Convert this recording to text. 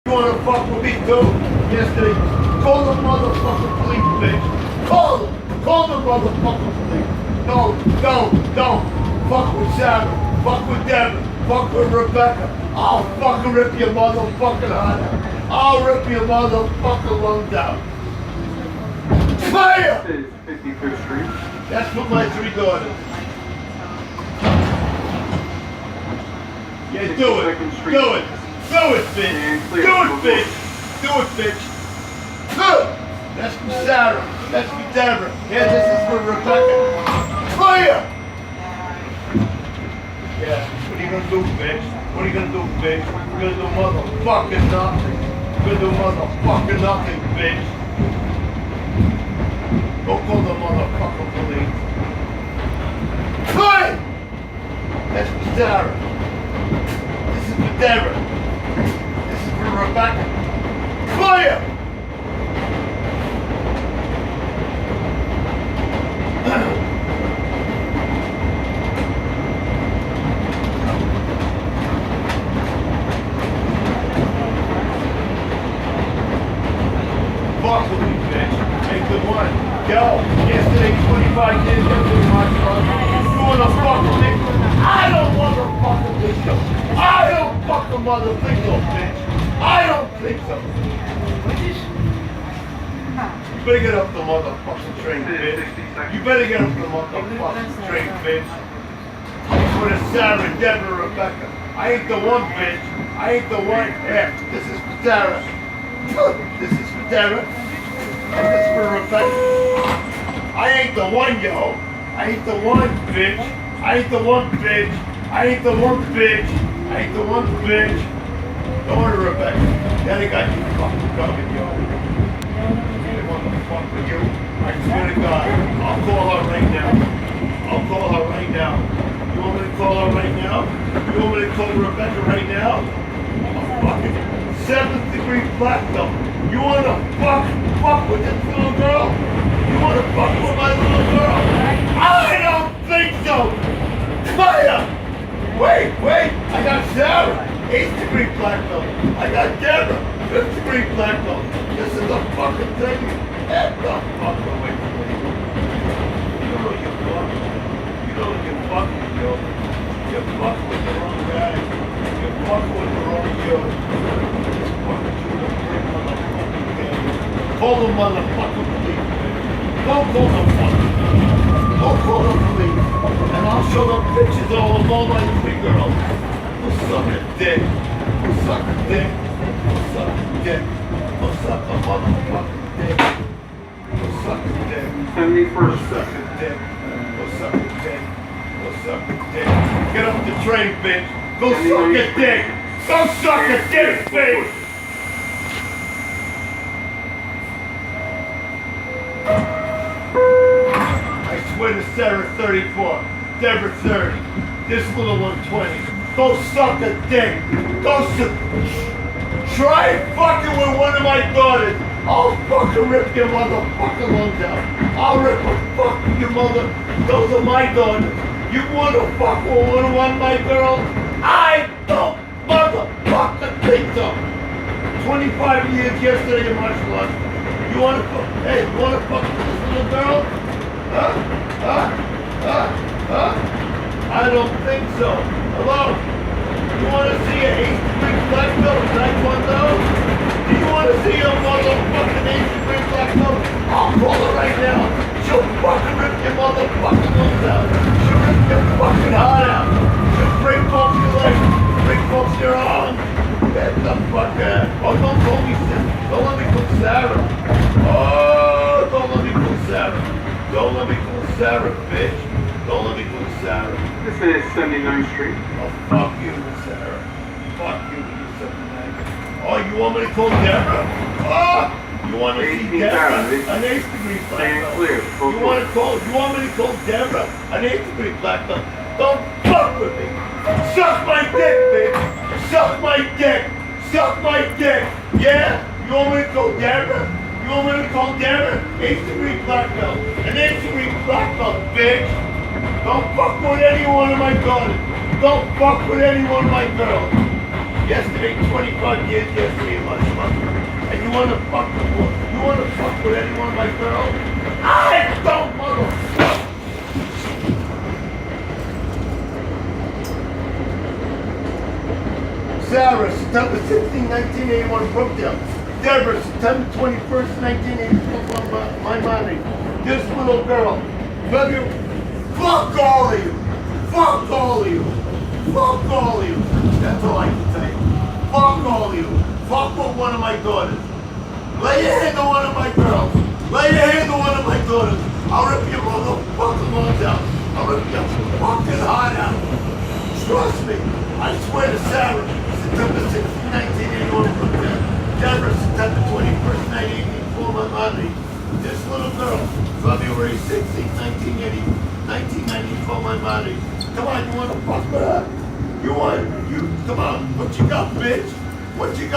You wanna fuck with me too? Yesterday, call the motherfucking police, bitch. Call them. Call the motherfucking police. Don't. Fuck with Sarah. Fuck with Deborah. Fuck with Rebecca. I'll fucking rip your motherfucking heart out. I'll rip your motherfucking lungs out. Fire! This is 55th Street. That's for my three daughters. Yeah, do it. 62nd Street. Do it. Do it, bitch. And Do clear. it, bitch. Do it, bitch. Good. That's for Sarah. That's for Deborah. Yeah, this is for Rebecca. Fire! Yeah, what are you gonna do, bitch? What are you gonna do, bitch? You're gonna do motherfucking nothing. You're gonna do motherfucking nothing, bitch. Go call the motherfucking police. Fine! That's for Sarah. This is for Deborah. This is for Rebecca. Fire! Fuck with me, bitch. Hey, good one. Yo, yesterday, 25 years into my truck. You wanna fuck with me? I don't motherfucking think so. I don't fucking mother think so, bitch. I don't think so. You better get up the motherfucking train, bitch. You better get up the motherfucking train, bitch. For the Sarah, Deborah, Rebecca. I ain't the one, bitch. I ain't the one. Yeah, this is for Sarah. This is for Sarah. This is for Rebecca. I ain't the one, yo. I ain't the one, bitch. I ain't the one, bitch. I ain't the one, bitch. I ain't the one, bitch. Don't worry, Rebecca. Daddy got you fucking covered, yo. They want to fuck with you. I swear to God. I'll call her right now. I'll call her right now. You want me to call her right now? You want me to call Rebecca right now? I'll fucking 7th degree black belt. You wanna fuck with this little girl? You wanna fuck with my little girl? I don't think so! Fire! Wait, I got Sarah, 8th degree black belt. I got Deborah, 5th degree black belt. This is the fucking thing. Get the fuck away from me. You know you're fucking. You know you're fucking, yo. You're fucking with the wrong guy. You're fucking with the wrong yo. Call the motherfucking police. Don't call the fucking police. Don't call the police. And I'll show them pictures of all my three girls. Who suck a dick. Who suck a dick. Who suck a dick. Who suck a motherfucking dick. Who suck a dick. 71st Who suck a dick. Who suck a dick. Who suck a dick. Get off the train, bitch. Go suck a dick. Go suck a dick, bitch. I swear to Sarah 34, Deborah 30, this little one 20. Go suck a dick. Go try fucking with one of my daughters. I'll fucking rip your motherfucking lungs out. I'll rip a fucking your mother. Those are my daughters. You wanna fuck with one of my girls? I don't motherfucking think so. 25 years yesterday in martial arts. You wanna fuck? Hey, you wanna fuck with this little girl? I don't think so. Hello? You want to see an 8th degree black belt in Taekwondo? Do you want to see a motherfucking 8th degree black belt? I'll call her right now. She'll fucking rip your motherfucking lungs out. She'll rip your fucking heart out. She'll break both your legs. Break both your arms. Get the fuck out. Oh, don't call me Sarah. Don't let me call Sarah. Oh, don't let me call Sarah. Don't let me call Sarah, bitch. Don't let me call Sarah. This is 79th Street. Oh, fuck you, Sarah. Fuck you, you 79. Oh, you want me to call Deborah? Oh, you want to see Deborah? An 8th degree black belt. You want me to call Deborah? An 8th degree black belt. Don't fuck with me. Suck my dick, bitch. Suck my dick. Suck my dick. Yeah? You want me to call Deborah? You want me to call Deborah? 8th degree black belt. An 8th degree black belt, bitch. Don't fuck with any one of my daughters. Don't fuck with any one of my girls. Yesterday, 25 years yesterday, wanna fuck with any one of my girls? I don't, motherfucker! Sarah, September 16, 1981, Brookdale. Deborah, September 21st, 1984, my money. This little girl. February. Fuck all of you. Fuck all of you. Fuck all of you. That's all I can say. Fuck all of you. Fuck with one of my daughters. Lay your hand on one of my girls. Lay your hand on one of my daughters. I'll rip your motherfucking lungs out. I'll rip your fucking heart out. Trust me. I swear to Sarah, September 16, 1981, Brookdale. Deborah, September 21st, 1984, my money. This little girl, February 16, 1994, my money. Come on, you want to fuck with her? Come on, what you got, bitch? What you got?